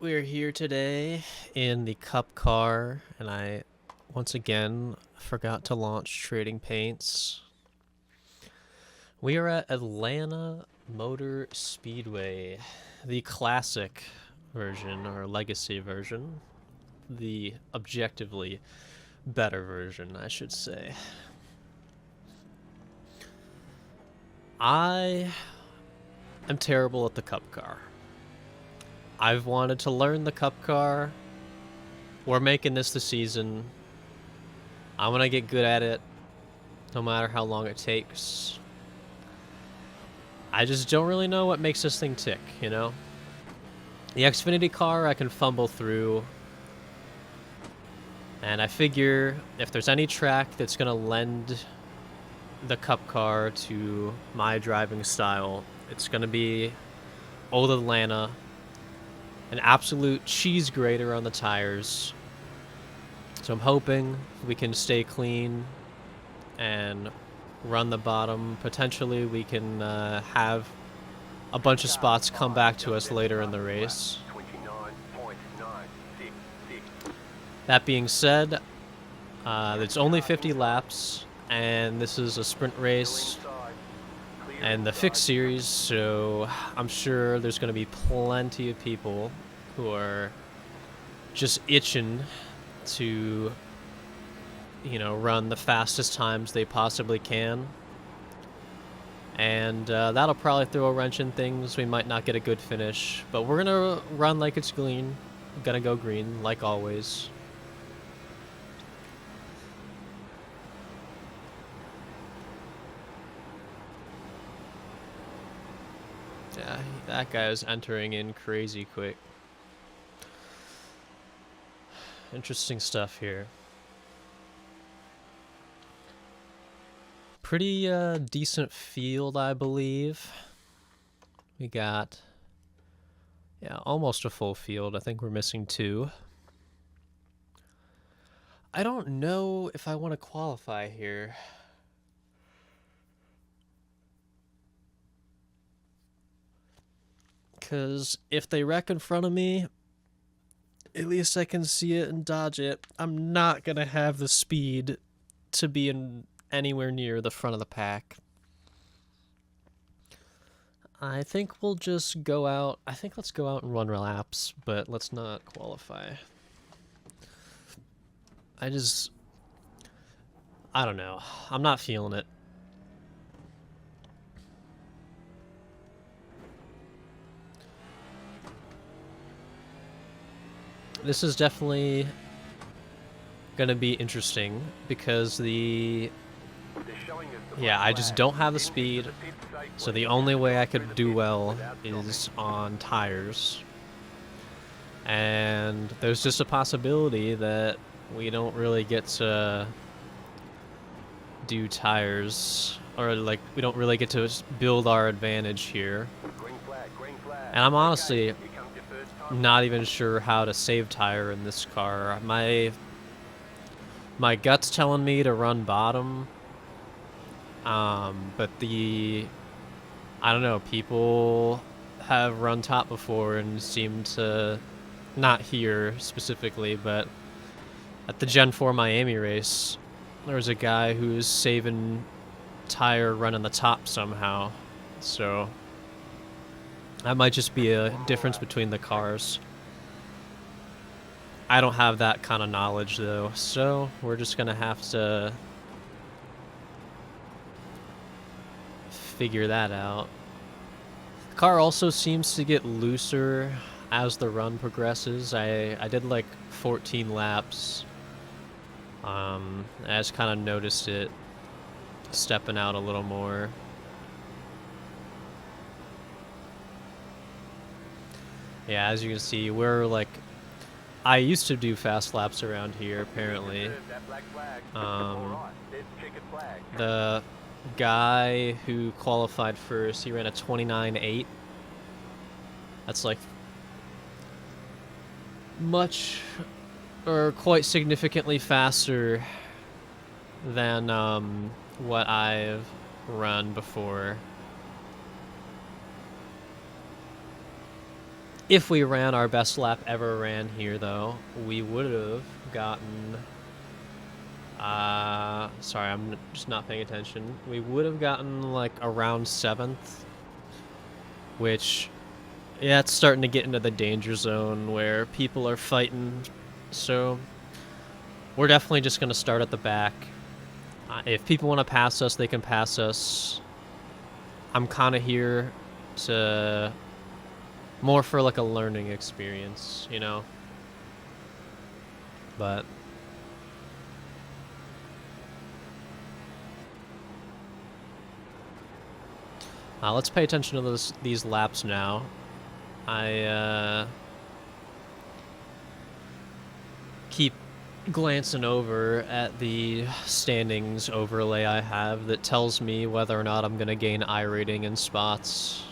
We're here today in the Cup car, and I once again forgot to launch Trading Paints. We are at Atlanta Motor Speedway, the classic version, or legacy version. The objectively better version, I should say. I am terrible at the Cup car. I've wanted to learn the Cup car. We're making this the season. I'm gonna get good at it, no matter how long it takes. I just don't really know what makes this thing tick, you know? The Xfinity car I can fumble through. And I figure if there's any track that's gonna lend the Cup car to my driving style, it's gonna be Old Atlanta. An absolute cheese grater on the tires. So I'm hoping we can stay clean and run the bottom. Potentially we can have a bunch of spots come back to us later in the race. That being said, it's only 50 laps, and this is a sprint race and the fixed series, so I'm sure there's going to be plenty of people who are just itching to, you know, run the fastest times they possibly can. And that'll probably throw a wrench in things. We might not get a good finish, but we're going to run like it's green. Gonna go green, like always. Yeah, that guy was entering in crazy quick. Interesting stuff here. Pretty decent field, I believe. We got, yeah, almost a full field. I think we're missing 2. I don't know if I want to qualify here. Because if they wreck in front of me, at least I can see it and dodge it. I'm not going to have the speed to be in anywhere near the front of the pack. I think we'll just go out. I think let's go out and run laps, but let's not qualify. I don't know. I'm not feeling it. This is definitely gonna be interesting because I just don't have the speed, so the only way I could do well is on tires. And there's just a possibility that we don't really get to do tires, or like we don't really get to build our advantage here. And I'm honestly not even sure how to save tire in this car. My gut's telling me to run bottom, but I don't know, people have run top before and seem to, not here specifically, but at the Gen 4 Miami race, there was a guy who was saving tire running the top somehow. So that might just be a difference between the cars. I don't have that kind of knowledge though, so we're just gonna have to figure that out. The car also seems to get looser as the run progresses. I did like 14 laps. I just kind of noticed it stepping out a little more. Yeah, as you can see, we're like, I used to do fast laps around here, apparently. The guy who qualified first, he ran a 29.8. That's like much, or quite significantly faster than what I've run before. If we ran our best lap ever ran here, though, we would have gotten... sorry, I'm just not paying attention. We would have gotten, like, around 7th, which, yeah, it's starting to get into the danger zone where people are fighting, so we're definitely just going to start at the back. If people want to pass us, they can pass us. I'm kind of here to... more for, like, a learning experience, you know? But... let's pay attention to these laps now. I keep glancing over at the standings overlay I have that tells me whether or not I'm going to gain I rating in spots.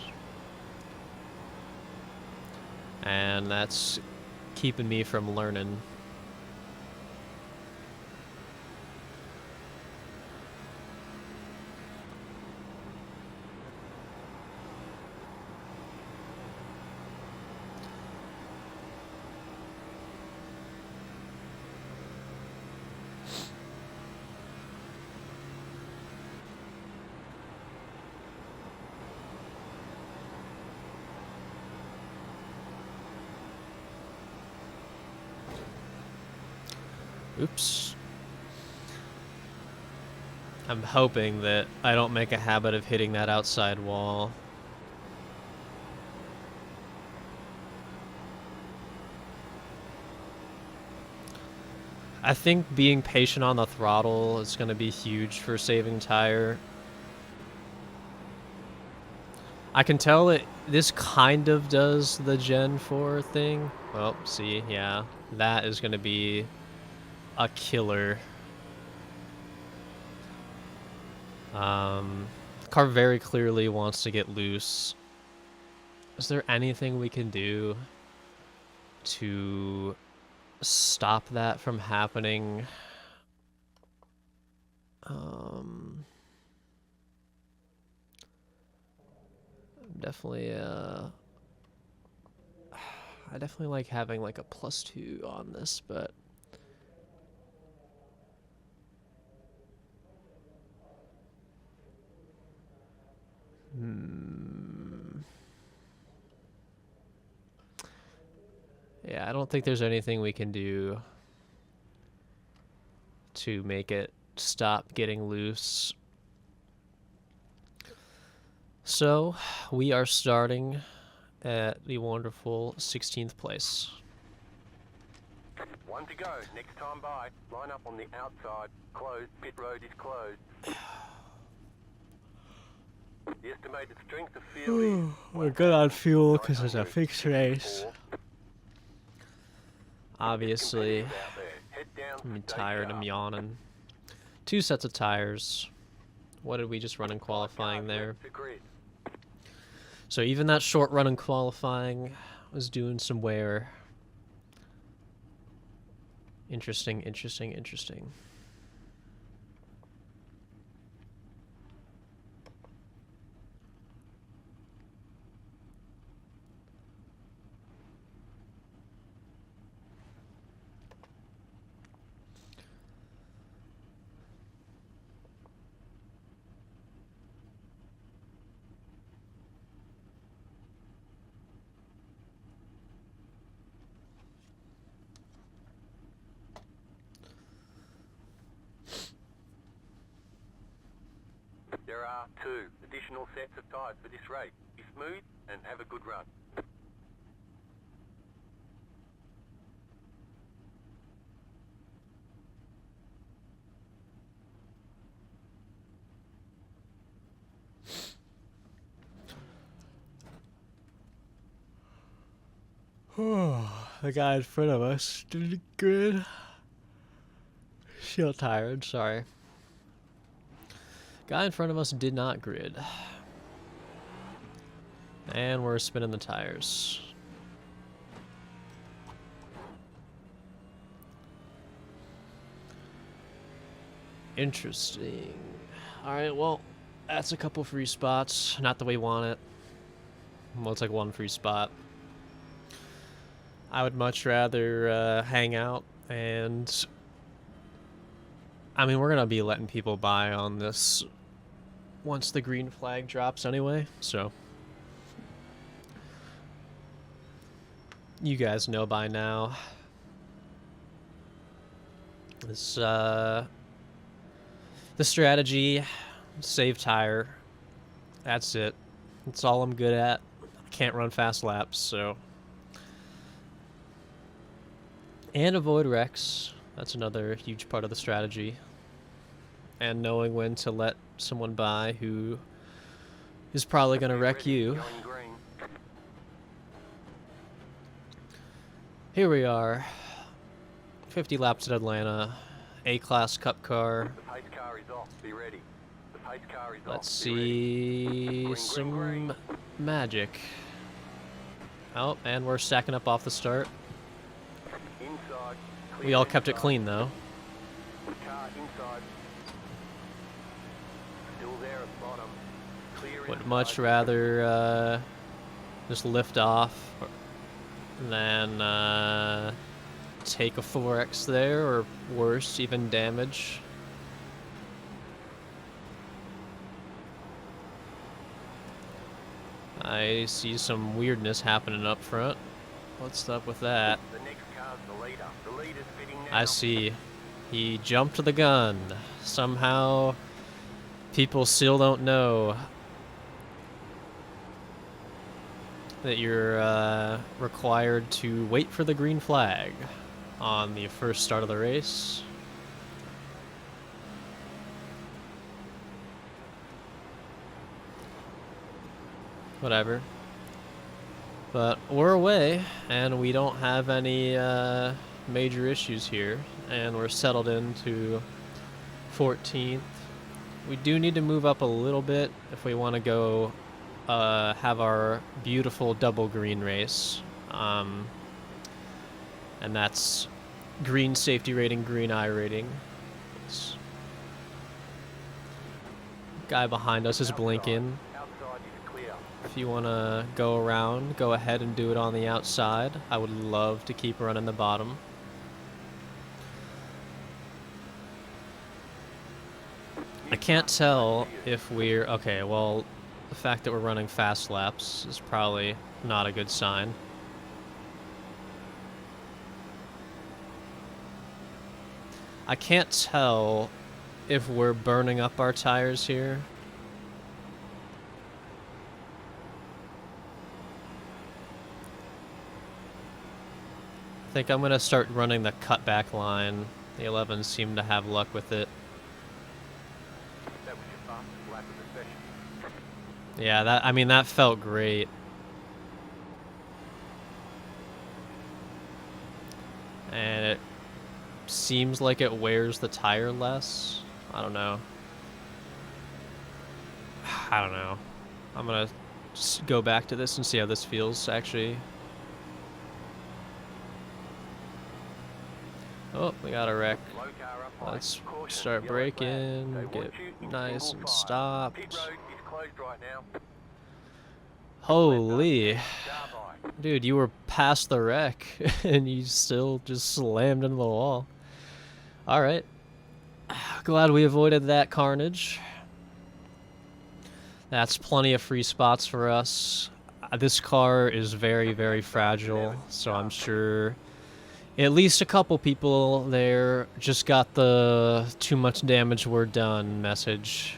And that's keeping me from learning. Oops. I'm hoping that I don't make a habit of hitting that outside wall. I think being patient on the throttle is going to be huge for saving tire. I can tell that this kind of does the Gen 4 thing. Well, see, yeah, that is going to be a killer. Car very clearly wants to get loose. Is there anything we can do to stop that from happening? Definitely, I definitely like having like a +2 on this, but yeah, I don't think there's anything we can do to make it stop getting loose. So, we are starting at the wonderful 16th place. 1 to go. Next time by. Line up on the outside. Closed. Pit road is closed. The estimated strength of field is... We're good on fuel because it's a fixed race. Obviously, I'm tired, I'm yawning. 2 sets of tires. What did we just run in qualifying there? So even that short run in qualifying was doing some wear. Interesting, interesting, interesting. There are 2 additional sets of tyres for this race. Be smooth and have a good run. The guy in front of us did good. Still tired, sorry. Guy in front of us did not grid. And we're spinning the tires. Interesting. Alright, well, that's a couple free spots. Not the way we want it. Well, it's like 1 free spot. I would much rather hang out, and I mean, we're gonna be letting people by on this once the green flag drops anyway, so you guys know by now. This the strategy, save tire. That's it. That's all I'm good at. I can't run fast laps, so. And avoid wrecks. That's another huge part of the strategy. And knowing when to let someone by who is probably going to wreck you. Going green. Here we are. 50 laps at Atlanta. A-Class Cup car. The pace car is off. Be ready. The pace car is Let's off. Be ready. see some magic. Oh, and we're stacking up off the start. Inside. We all kept it clean, though. Car inside. Still there at bottom. Clear Would inside. much rather just lift off than take a 4X there, or worse, even damage. I see some weirdness happening up front. What's up with that? The next car's the leader. The leader's fitting now. I see. He jumped the gun. Somehow, people still don't know that you're required to wait for the green flag on the first start of the race. Whatever. But we're away, and we don't have any major issues here, and we're settled into 14th. We do need to move up a little bit if we want to go have our beautiful double green race. And that's green safety rating, green I rating. Guy behind us is blinking. Outside is clear. If you want to go around, go ahead and do it on the outside. I would love to keep running the bottom. I can't tell if we're... Okay, well, the fact that we're running fast laps is probably not a good sign. I can't tell if we're burning up our tires here. I think I'm going to start running the cutback line. The 11s seem to have luck with it. That was your fastest lap of the session. Yeah, I mean, that felt great. And it seems like it wears the tire less. I don't know. I don't know. I'm going to go back to this and see how this feels, actually. Oh, we got a wreck. Low car up high. Let's Caution, start yellow braking, flag. They get want you in nice single and file. stopped. Pit road is closed right now. Holy. Car by. Dude, you were past the wreck, and you still just slammed into the wall. Alright. Glad we avoided that carnage. That's plenty of free spots for us. This car is very, very fragile, so I'm sure at least a couple people there just got the "too much damage, we're done" message.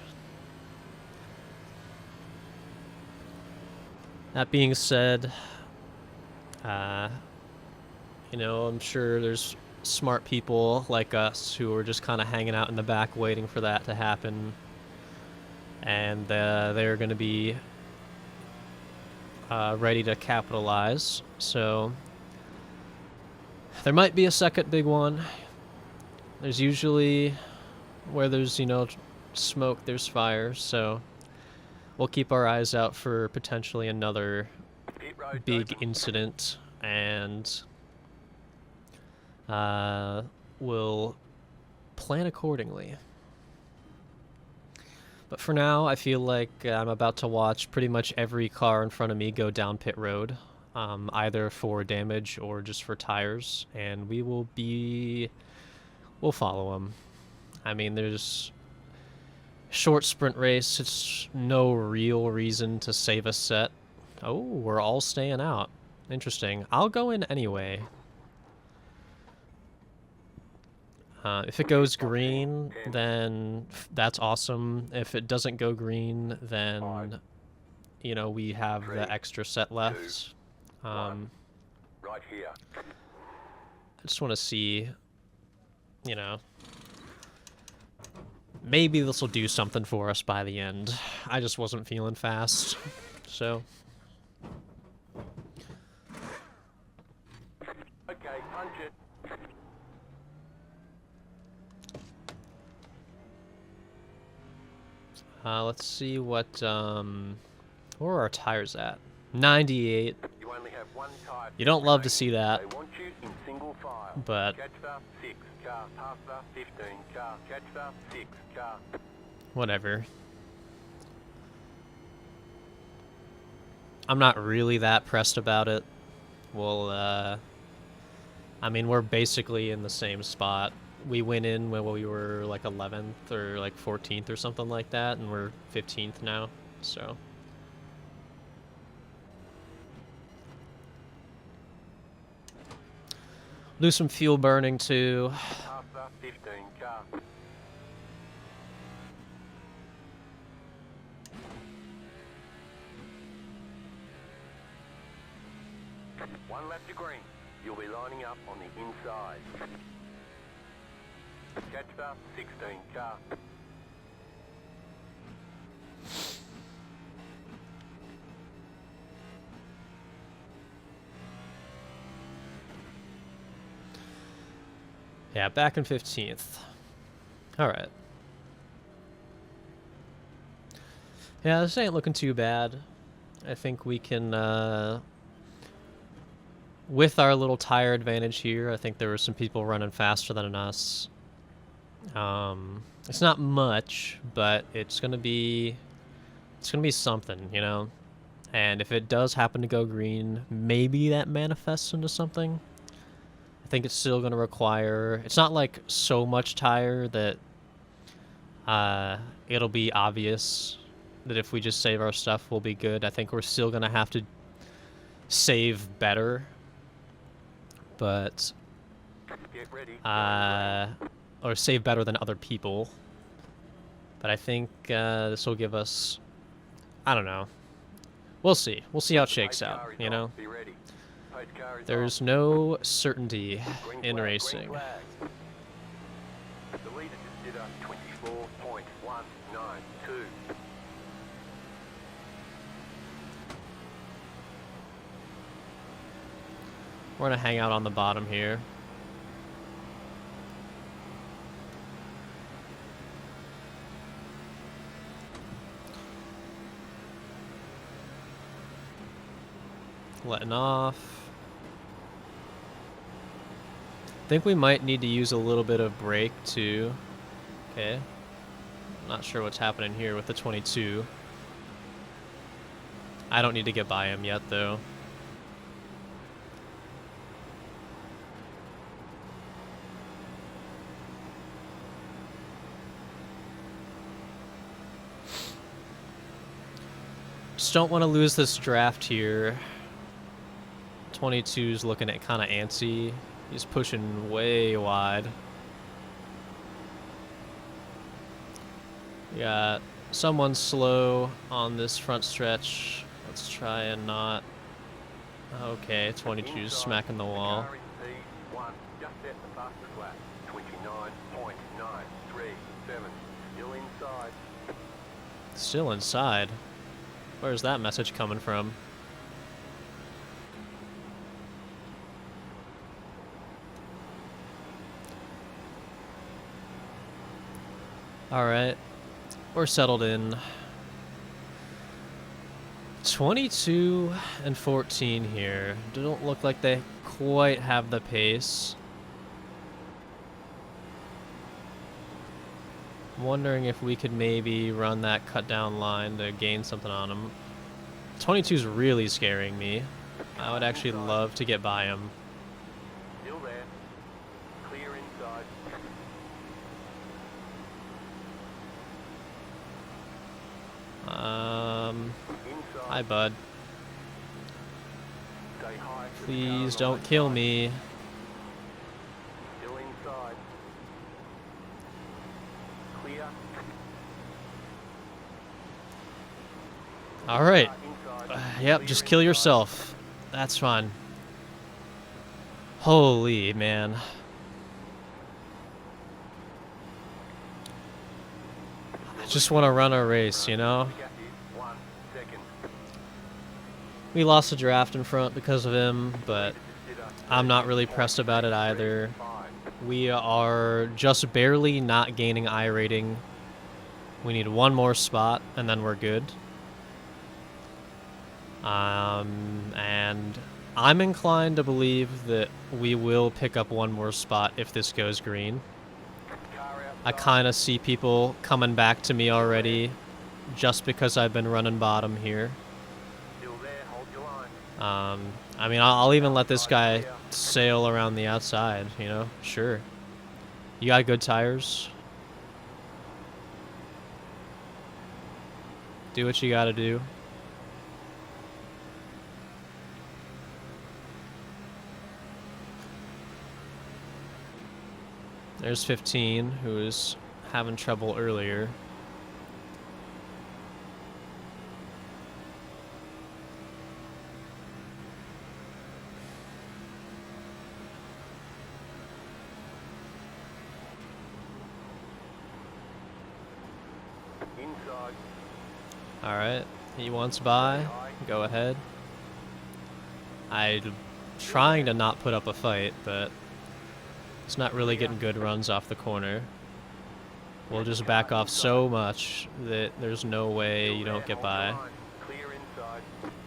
That being said, you know, I'm sure there's smart people like us who are just kind of hanging out in the back waiting for that to happen. And they're going to be ready to capitalize. So there might be a second big one. There's usually, where there's, you know, smoke, there's fire. So we'll keep our eyes out for potentially another Pit road big open. incident, and we'll plan accordingly. But for now, I feel like I'm about to watch pretty much every car in front of me go down pit road. either for damage or just for tires, and we'll follow him. I mean, there's short sprint race. It's no real reason to save a set. Oh, we're all staying out. Interesting. I'll go in anyway. If it goes green, then that's awesome. If it doesn't go green, then, you know, we have the extra set left. Right here. I just want to see, you know, maybe this will do something for us by the end. I just wasn't feeling fast, so. Okay, punch it. Let's see what where are our tires at? 98. You only have one tire. You don't love to see that, They want you in single file. but Catch the 6 car, pass the 15 car, catch the 6 car. whatever. I'm not really that pressed about it. We'll, I mean, we're basically in the same spot. We went in when we were like 11th or like 14th or something like that, and we're 15th now, so. Do some fuel burning too. Pass the 15 car. One lap to green. You'll be lining up on the inside. Catch the 16 car. Yeah, back in 15th. Alright. Yeah, this ain't looking too bad. I think we can, with our little tire advantage here, I think there were some people running faster than us. It's not much, but it's gonna be something, you know? And if it does happen to go green, maybe that manifests into something. I think it's still gonna require, it's not like so much tire that it'll be obvious that if we just save our stuff, we'll be good. I think we're still gonna have to save better, but Get ready. or save better than other people. But I think this will give us, I don't know. We'll see. We'll see how it shakes out, you know? Be ready. Pace car is There's off. no certainty Green in flag, racing. green flag. The leader just did a 24.192. We're gonna hang out on the bottom here. Letting off. Think we might need to use a little bit of brake too. Okay. Not sure what's happening here with the 22. I don't need to get by him yet though. Just don't want to lose this draft here. 22's looking at kind of antsy. He's pushing way wide. We got someone slow on this front stretch. Let's try and not. Okay, 22's smacking the wall. Car in P1, just set the fastest lap. 29.937. Still inside. Still inside. Where's that message coming from? Alright. We're settled in. 22 and 14 here. Don't look like they quite have the pace. I'm wondering if we could maybe run that cut down line to gain something on them. 22's really scaring me. I would actually love to get by him. Still there. Clear inside. Inside. Hi, bud. Stay high. Please don't kill me. Still inside. Clear. All right. Inside. Yep, Clear just kill inside. yourself. That's fine. Holy man. I just want to run a race, you know? The gap is 1 second. We lost a draft in front because of him, but I'm not really pressed about it either. We are just barely not gaining I rating. We need one more spot, and then we're good. And I'm inclined to believe that we will pick up one more spot if this goes green. I kind of see people coming back to me already just because I've been running bottom here. Still there, hold your line. I mean, I'll even let this guy sail around the outside, you know? Sure. You got good tires? Do what you gotta do. There's 15, who was having trouble earlier. Inside. All right, he wants by. Go ahead. I'm trying to not put up a fight, but it's not really getting good runs off the corner. We'll just back off so much that there's no way you don't get by. Clear inside.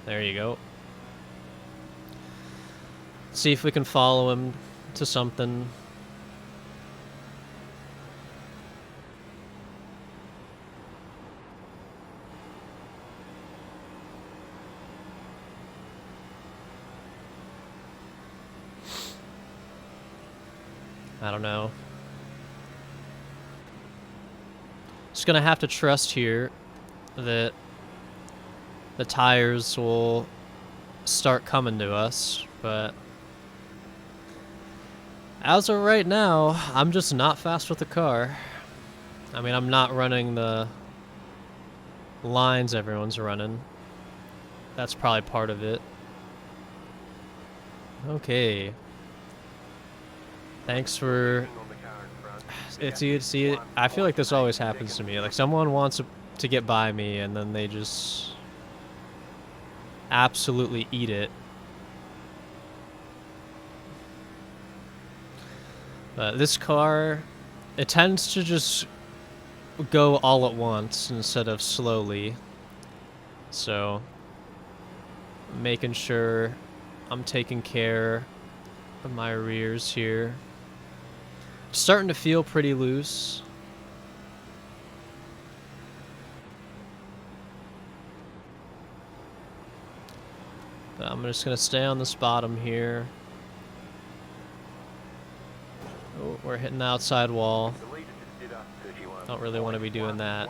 There you go. See if we can follow him to something. I don't know. Just gonna have to trust here that the tires will start coming to us, but as of right now, I'm just not fast with the car. I mean, I'm not running the lines everyone's running. That's probably part of it. Okay. Thanks for... See, I feel like this always happens to me. Like, someone wants to get by me, and then they just absolutely eat it. But this car, it tends to just go all at once instead of slowly. So, making sure I'm taking care of my rears here. Starting to feel pretty loose. But I'm just gonna stay on this bottom here. Oh, we're hitting the outside wall. Don't really want to be doing that.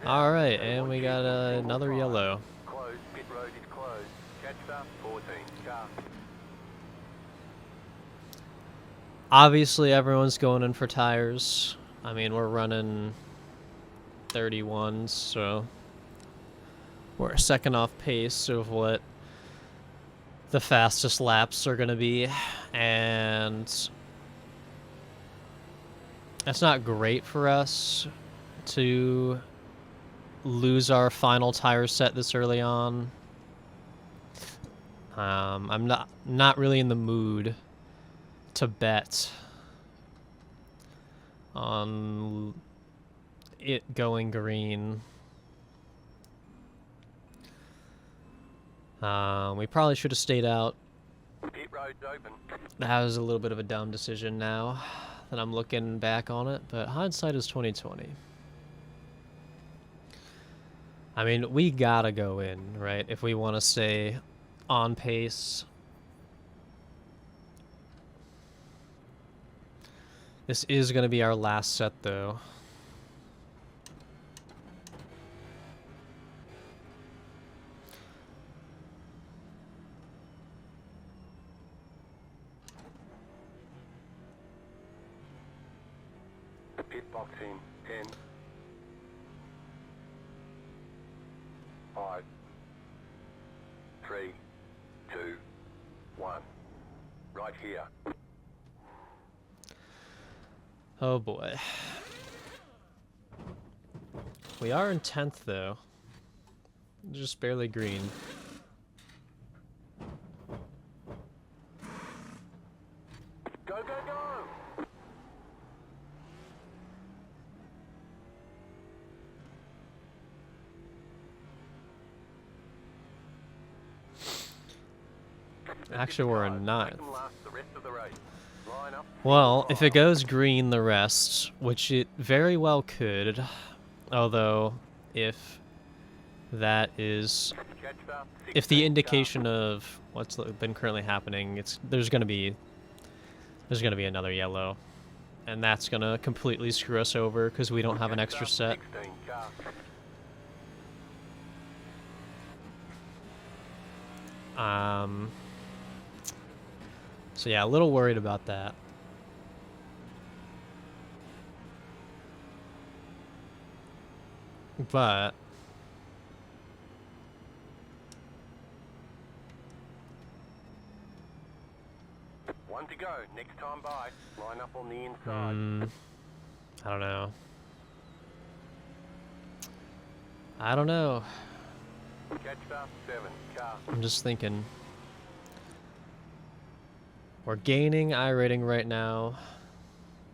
All right, and we got another yellow. Closed. Pit road is closed. Catch up. 14. Car. Obviously, everyone's going in for tires. I mean, we're running 31s, so we're a second off pace of what the fastest laps are going to be, and that's not great for us to lose our final tire set this early on. I'm not really in the mood to bet on it going green. We probably should have stayed out. Pit road's open. That was a little bit of a dumb decision now. that I'm looking back on it, but hindsight is 2020. I mean, we gotta go in, right? If we want to stay on pace. This is gonna be our last set, though. Pit box in 10, 5, 3, 2, 1. Right here. Oh boy. We are in 10th, though. Just barely green. Go, go, go! Actually, we're in 9th. Make them last the rest of the race. Line up. Well, if it goes green the rest, which it very well could, although if that is, Catch up, if the 16 indication of what's been currently happening, there's gonna be another yellow, and that's gonna completely screw us over because we don't have an extra set. 16 car. So yeah, a little worried about that. But One to go. Next time by. Line up on the inside. I don't know. I don't know. Catch up 7 car. I'm just thinking. We're gaining I rating right now.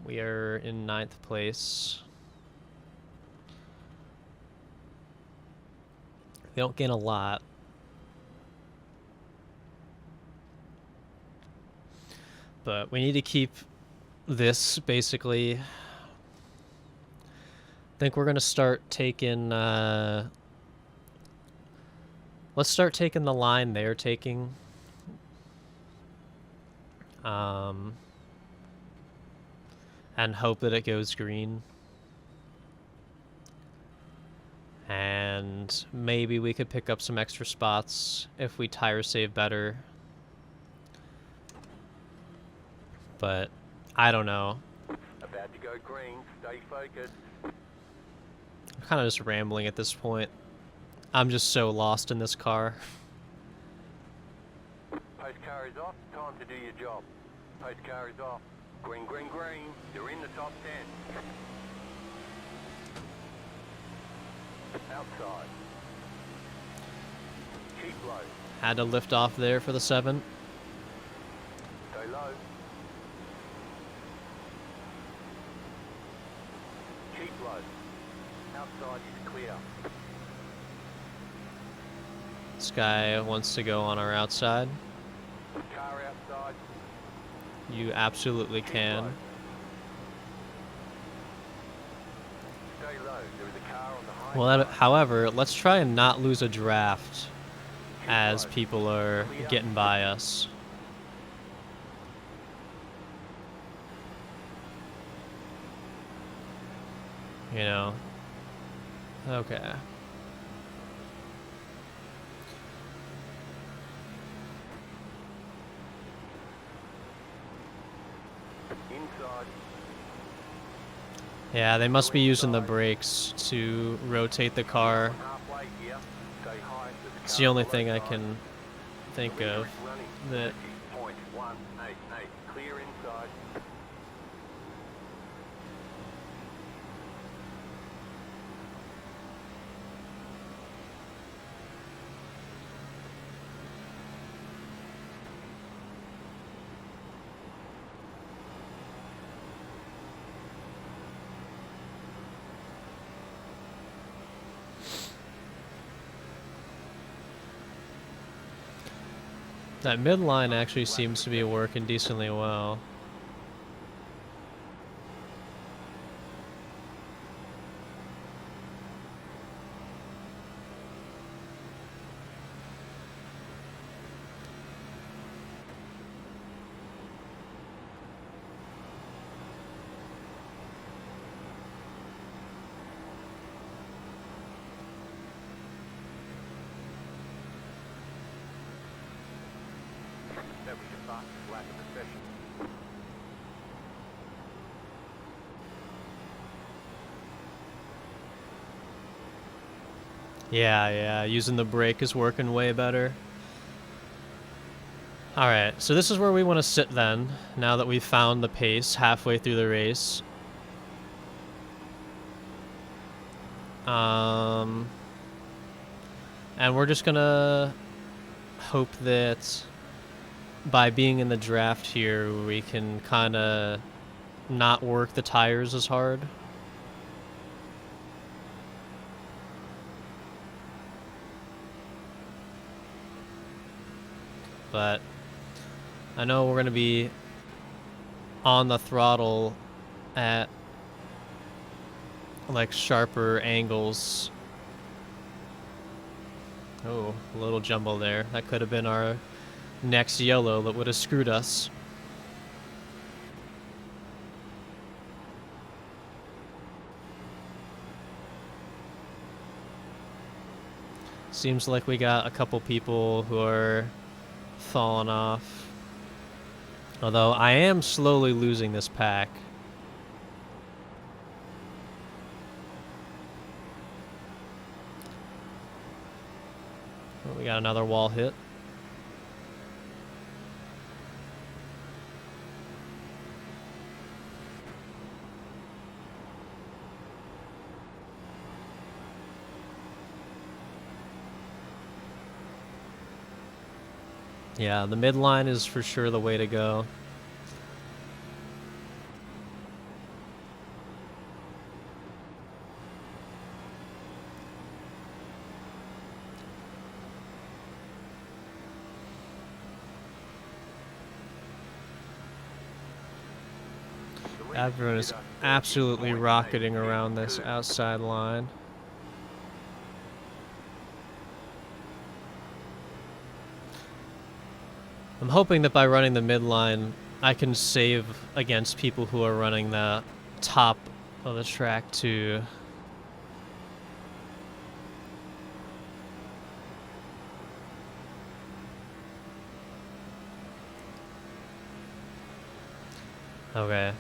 We are in 9th place. We don't gain a lot. But we need to keep this, basically. I think we're going to start taking... let's start taking the line they're taking. And hope that it goes green. And maybe we could pick up some extra spots if we tire save better. But I don't know. About to go green. Stay focused. I'm kind of just rambling at this point. I'm just so lost in this car. Post car is off. Time to do your job. Post car is off. Green, green, green. You're in the top 10. Outside. Keep low. Had to lift off there for the 7. Stay low. Keep low. Outside is clear. This guy wants to go on our outside. Car outside. You absolutely Keep can. low. Stay low. There is a car on the high Well, side. however, let's try and not lose a draft Keep as low. people are Clear. getting by us. You know? Okay. Inside. Yeah, they must be using the brakes to rotate the car. Halfway here. Stay high. There's a It's car the only on thing I side. can think Clear of is running. that 30.188. Clear inside. that midline actually seems to be working decently well. but lack of possession. Yeah, using the brake is working way better. Alright, so this is where we want to sit then, now that we've found the pace halfway through the race. And we're just gonna hope that by being in the draft here, we can kind of not work the tires as hard. But I know we're going to be on the throttle at like sharper angles. Oh, a little jumble there. That could have been our next yellow that would have screwed us. Seems like we got a couple people who are falling off. Although I am slowly losing this pack. Oh, we got another wall hit. Yeah, the midline is for sure the way to go. Everyone is absolutely rocketing around this outside line. I'm hoping that by running the midline, I can save against people who are running the top of the track too. Okay.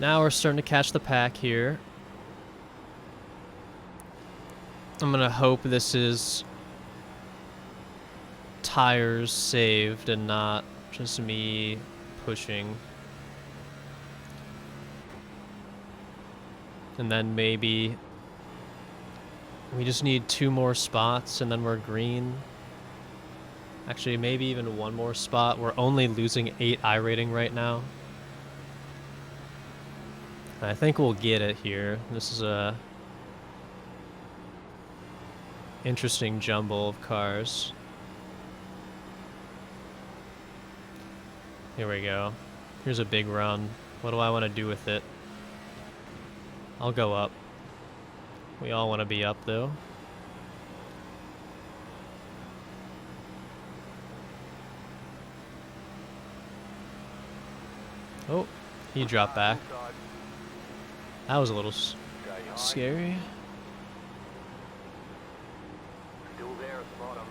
Now we're starting to catch the pack here. I'm gonna hope this is tires saved and not just me pushing. And then maybe we just need 2 more spots and then we're green. Actually, maybe even 1 more spot. We're only losing 8 iRating right now. I think we'll get it here. This is a interesting jumble of cars. Here we go. Here's a big run. What do I want to do with it? I'll go up. We all want to be up though. Oh, he dropped back. That was a little scary. Still there at the bottom.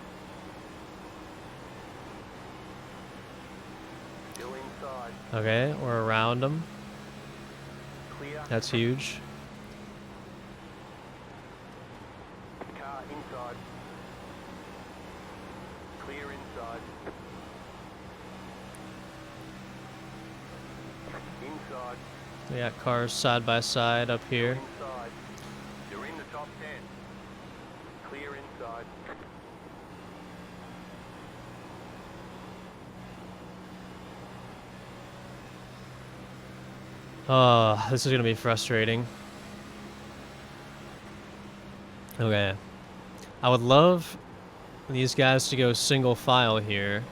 Still inside. Okay, we're around him. Clear. That's huge. Car inside. Clear inside. Inside. We got cars side by side up here. Inside. You're in the top 10. Clear inside. Oh, this is gonna be frustrating. Okay. I would love these guys to go single file here.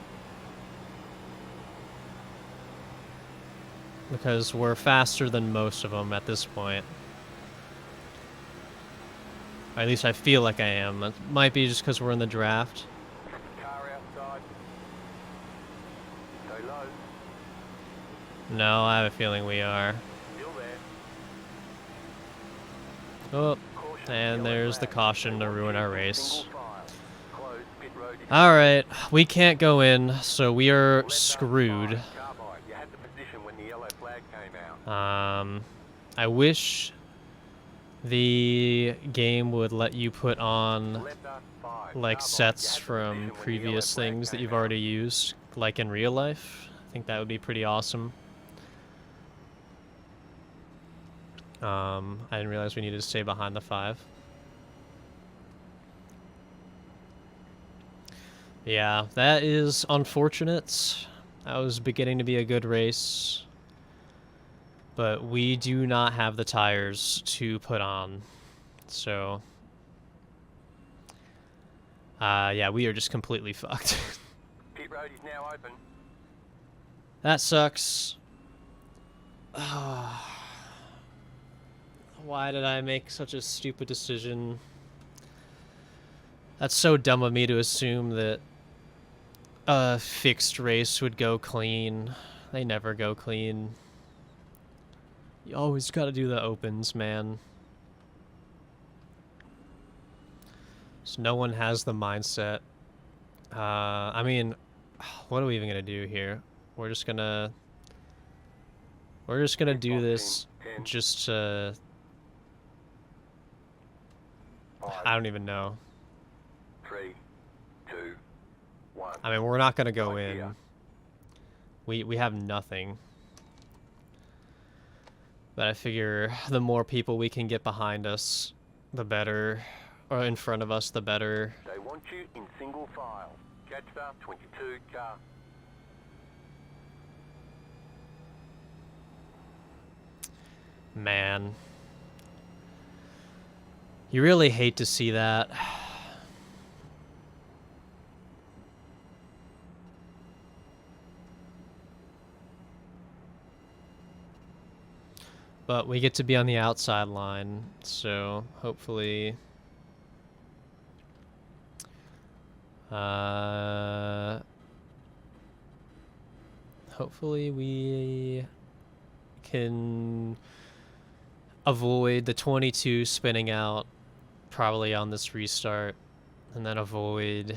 Because we're faster than most of them at this point. Or at least I feel like I am. It might be just because we're in the draft. Car outside. Go low. No, I have a feeling we are. Still there. Oh, Caution, and yellow there's the flag. caution to ruin our Single race. file. Closed. Pit road is Alright, we can't go in, so we are Left screwed. five, carbide. You had the position when the yellow flag came out. I wish the game would let you put on Left us five, like carbide. sets You had the from position when the yellow previous flag things that came you've out. already used, like in real life. I think that would be pretty awesome. I didn't realize we needed to stay behind the 5. Yeah, that is unfortunate. That was beginning to be a good race. But we do not have the tires to put on. So, yeah, we are just completely fucked. Pit road is now open. That sucks. Why did I make such a stupid decision? That's so dumb of me to assume that a fixed race would go clean. They never go clean. You always gotta do the opens, man. So no one has the mindset. I mean, what are we even gonna do here? We're just gonna do this just to... I don't even know. 3, 2, 1. I mean, we're not gonna go Right in. here. We have nothing. But I figure the more people we can get behind us, the better. Or in front of us, the better. They want you in single file. Catch the 22 car. Man. You really hate to see that. But we get to be on the outside line, so hopefully... hopefully we can avoid the 22 spinning out probably on this restart, and then avoid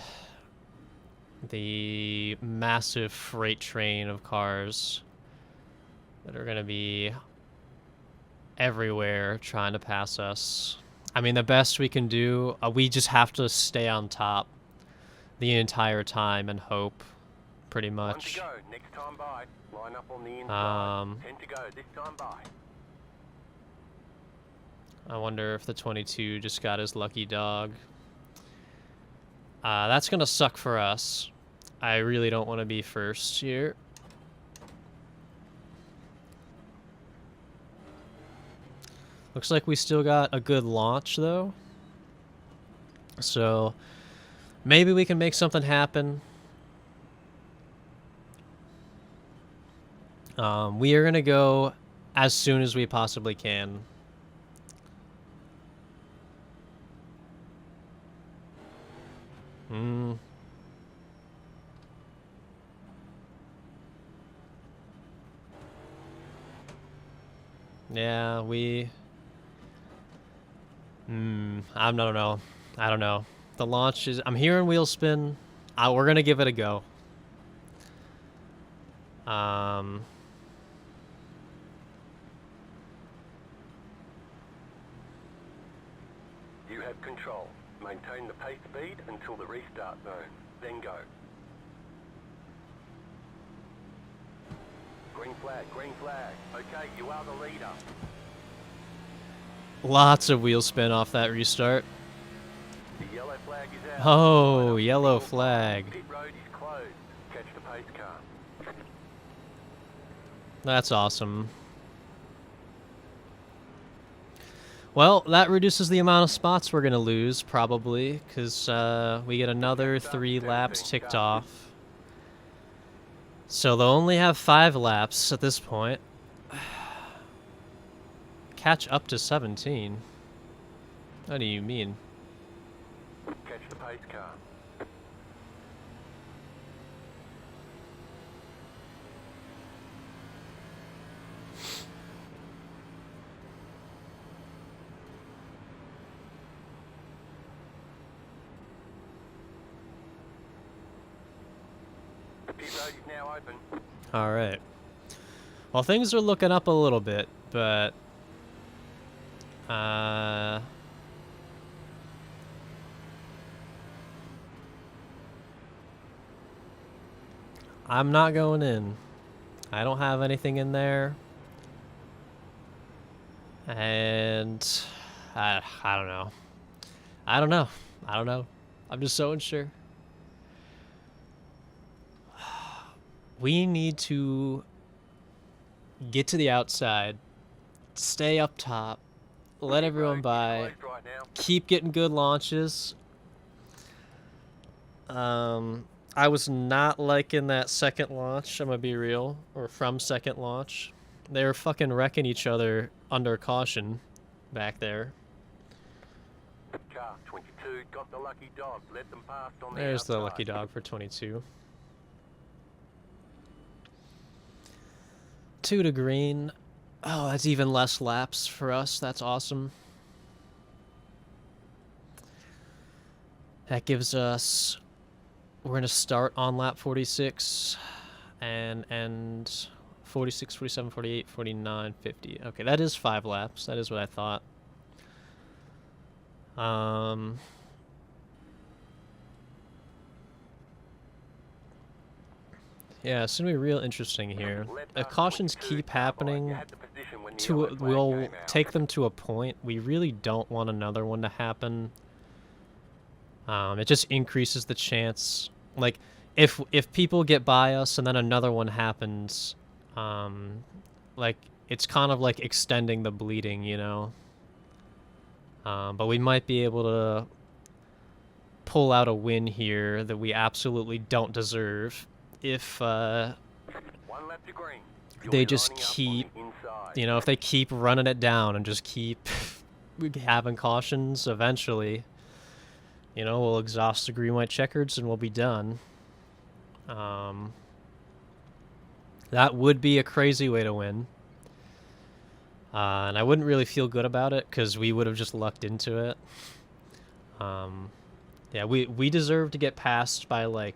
the massive freight train of cars that are going to be everywhere trying to pass us. I mean, the best we can do, we just have to stay on top the entire time and hope, pretty One much. to go. Next time by. Line up on the inside. 10 to go. This time by. I wonder if the 22 just got his lucky dog. That's gonna suck for us. I really don't want to be first here. Looks like we still got a good launch, though. So, maybe we can make something happen. We are going to go as soon as we possibly can. Yeah, we... I don't know. I don't know. The launch is... I'm hearing wheel spin. We're going to give it a go. You have control. Maintain the pace speed until the restart zone. Then go. Green flag, green flag. Okay, you are the leader. Lots of wheel spin off that restart. The yellow flag is out. Oh, Line up yellow single file. flag. Pit road is closed. Catch the pace car. That's awesome. Well, that reduces the amount of spots we're going to lose, probably, because we get another 3 laps ticked off. So they'll only have 5 laps at this point. Catch up to 17. What do you mean? Catch the pace car. Pit road is now open. All right. Well, things are looking up a little bit, but I'm not going in. I don't have anything in there. And I don't know. I don't know. I don't know. I'm just so unsure. We need to get to the outside, stay up top, let everyone by, Closed right now. keep getting good launches. I was not liking that second launch, I'm gonna be real, or from second launch. They were fucking wrecking each other under caution back there. Car 22 got the lucky dog. Let them past on the There's the outside. lucky dog for 22. 2 to green. Oh, that's even less laps for us. That's awesome. That gives us... We're going to start on lap 46 and end 46, 47, 48, 49, 50. Okay, that is 5 laps. That is what I thought. Yeah, it's gonna be real interesting here. If cautions keep happening, we'll take them to a point. We really don't want another one to happen. It just increases the chance. Like, if people get by us and then another one happens, like, it's kind of like extending the bleeding, you know? But we might be able to pull out a win here that we absolutely don't deserve if they just keep, you know, if they keep running it down and just keep having cautions. Eventually, you know, we'll exhaust the green white checkers and we'll be done. That would be a crazy way to win. And I wouldn't really feel good about it because we would have just lucked into it. Yeah, we deserve to get passed by like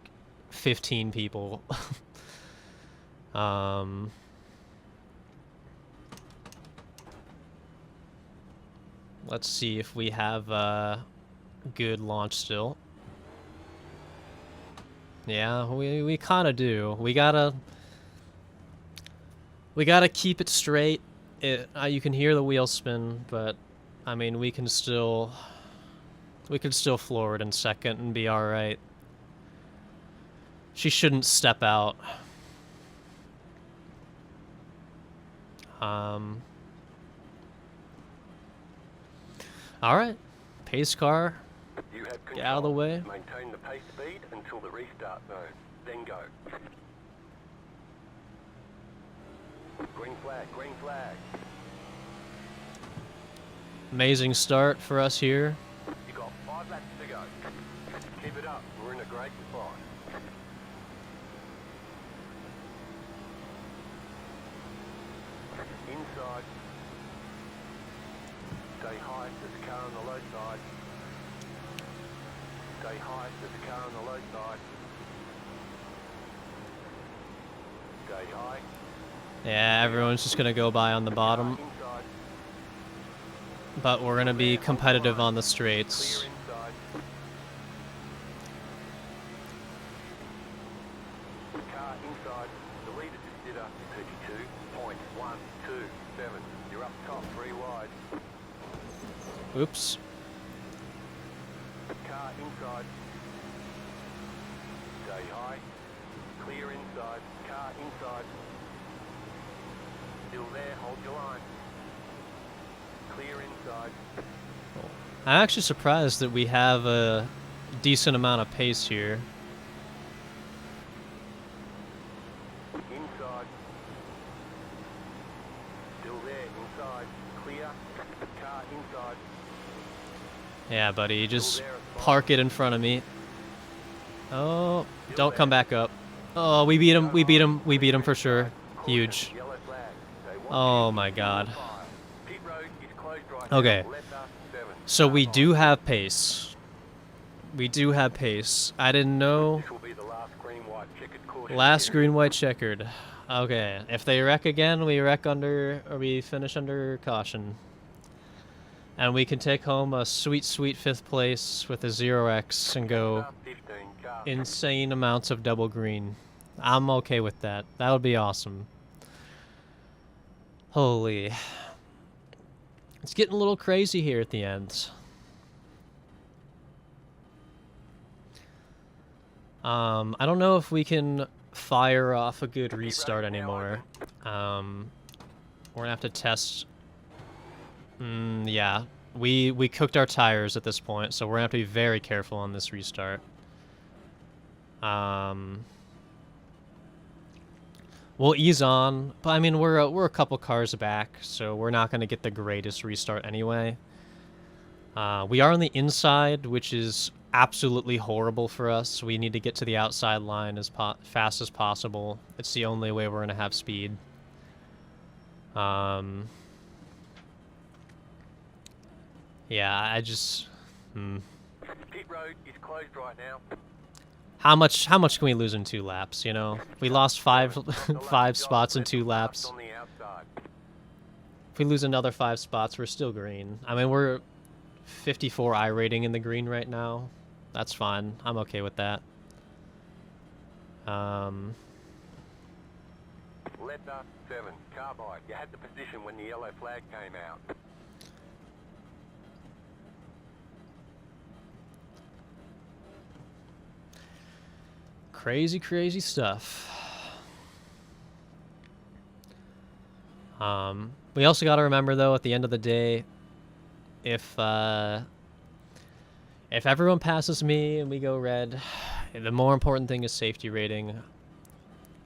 15 people. Let's see if we have a good launch still. Yeah, we kind of do. We gotta keep it straight. You can hear the wheel spin, but I mean we can still floor it in second and be all right. She shouldn't step out. All right, pace car. Get out of the way. Maintain the pace speed until the restart zone. Then go. Green flag, green flag. Amazing start for us here. You got 5 laps to go. Keep it up. We're in a great spot. Inside. Stay high. There's a car on the low side. Stay high. There's a car on the low side. Stay high. Yeah, everyone's just gonna go by on the bottom, Inside. but we're gonna be competitive on the straights. Clear inside. Car inside. The leader just did a 32.127. You're up top, 3 wide. Oops. Car inside. Stay high. Clear inside. Car inside. Still there, hold your line. Clear inside. I'm actually surprised that we have a decent amount of pace here. Inside. Still there, inside. Clear. Car inside. Yeah, buddy, just park it in front of me. Oh, don't come back up. Oh, we beat him, we beat him, we beat him for sure. Huge. Yellow flag. They want Oh my god. Pit road is closed right Okay. now. Left us 7. So we do have pace. We do have pace. I didn't know. This will be the last green white checkered course Last green, white, checkered. Okay, if they wreck again, we finish under caution. And we can take home a sweet, sweet 5th place with a 0x and go insane amounts of double green. I'm okay with that. That would be awesome. Holy. It's getting a little crazy here at the end. I don't know if we can fire off a good restart anymore. We're gonna have to test. Yeah, we cooked our tires at this point, so we're gonna have to be very careful on this restart. We'll ease on, but I mean we're a couple cars back, so we're not gonna get the greatest restart anyway. We are on the inside, which is absolutely horrible for us. We need to get to the outside line as fast as possible. It's the only way we're going to have speed. Yeah, I just... Pit road is closed right now. How much can we lose in 2 laps, you know? We lost 5 spots in 2 laps. If we lose another 5 spots, we're still green. I mean, we're 54 I rating in the green right now. That's fine. I'm okay with that. Letter 7, carbide. You had the position when the yellow flag came out. Crazy, crazy stuff. We also got to remember, though, at the end of the day, if everyone passes me and we go red, the more important thing is safety rating.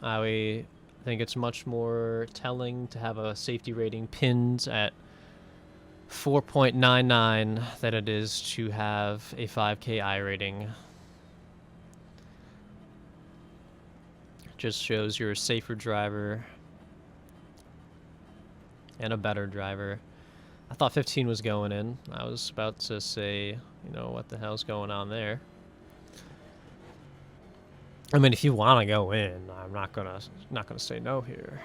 I think it's much more telling to have a safety rating pinned at 4.99 than it is to have a 5K I rating. Just shows you're a safer driver and a better driver. I thought 15 was going in. I was about to say, you know, what the hell's going on there? I mean, if you want to go in, I'm not gonna say no here.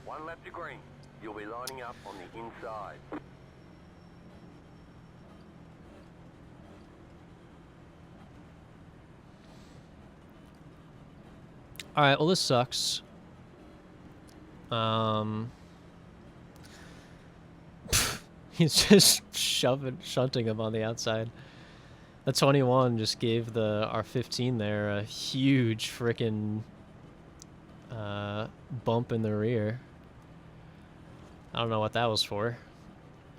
1 lap to green. You'll be lining up on the inside. All right. Well, this sucks. He's just shunting him on the outside. The 21 just gave our 15 there a huge frickin' bump in the rear. I don't know what that was for.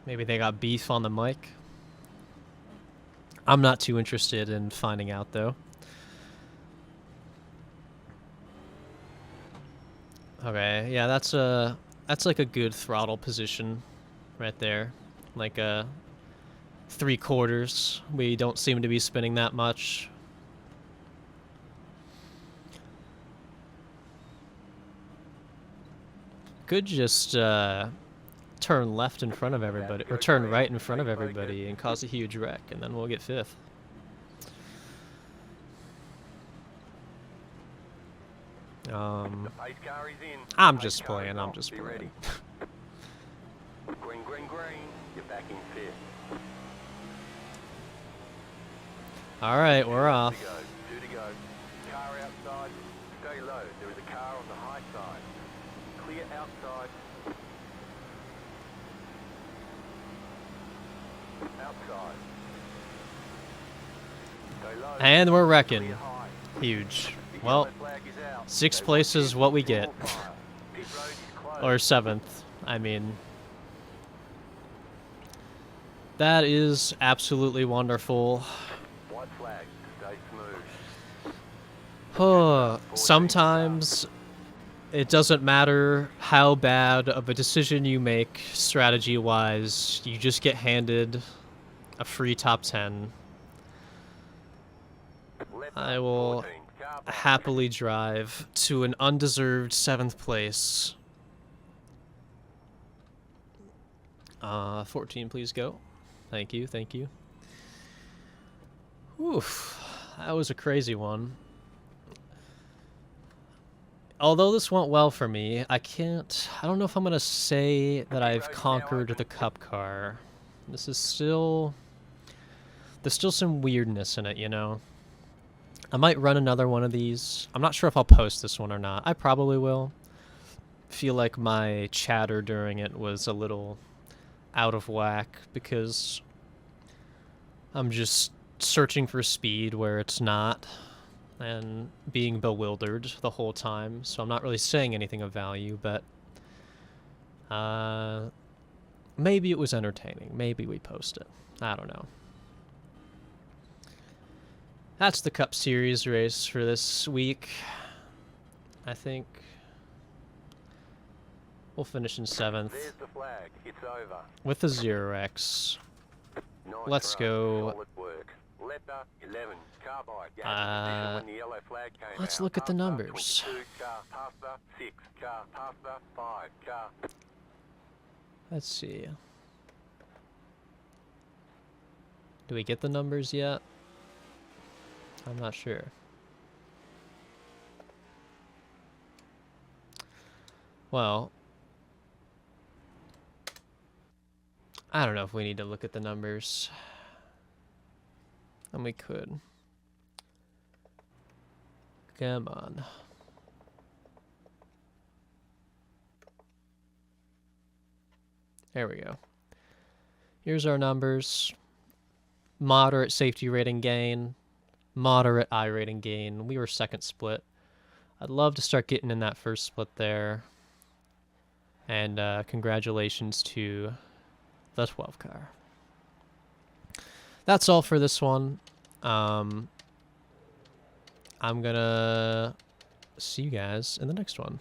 Maybe they got beef on the mic. I'm not too interested in finding out, though. Okay, yeah, that's like a good throttle position right there. Like a 3/4. We don't seem to be spinning that much. Could just turn left in front of everybody, or turn right in front of everybody and cause a huge wreck, and then we'll get 5th. I'm just playing. Green, green, green. You're back in 5th. All right, we're off. 2 to go. Car outside. Stay low. There is a car on the high side. Clear outside. Outside. Stay low. And we're wrecking. Clear high. Huge. The Well, yellow flag is out. 6th place is what we get. Pit road is closed. Or 7th. I mean, that is absolutely wonderful. White flag. Stay smooth. Oh, sometimes it doesn't matter how bad of a decision you make strategy-wise. You just get handed a free top 10. I will 14, car by. happily drive to an undeserved 7th place. 14, please go. Thank you, thank you. Oof, that was a crazy one. although this went well for me, I don't know if I'm going to say that I've Road is now conquered open. the cup car. This is still, there's still some weirdness in it, you know? I might run another one of these. I'm not sure if I'll post this one or not. I probably will. Feel like my chatter during it was a little out of whack because I'm just searching for speed where it's not and being bewildered the whole time, so I'm not really saying anything of value, but maybe it was entertaining. Maybe we post it. I don't know. That's the Cup Series race for this week. I think we'll finish in 7th There's the flag. It's over. with a 0x. Nice Let's run. go. Solid work. Letter 11. Car by. You had the position when the yellow flag came Let's out. look at the Pasta, numbers. 22. Car pasta. 6. Car pasta. 5. Car. Let's see. Do we get the numbers yet? I'm not sure. Well, I don't know if we need to look at the numbers. And we could. Come on. There we go. Here's our numbers. Moderate safety rating gain. Moderate I rating gain. We were second split. I'd love to start getting in that first split there. And congratulations to the 12 car. That's all for this one. I'm gonna see you guys in the next one.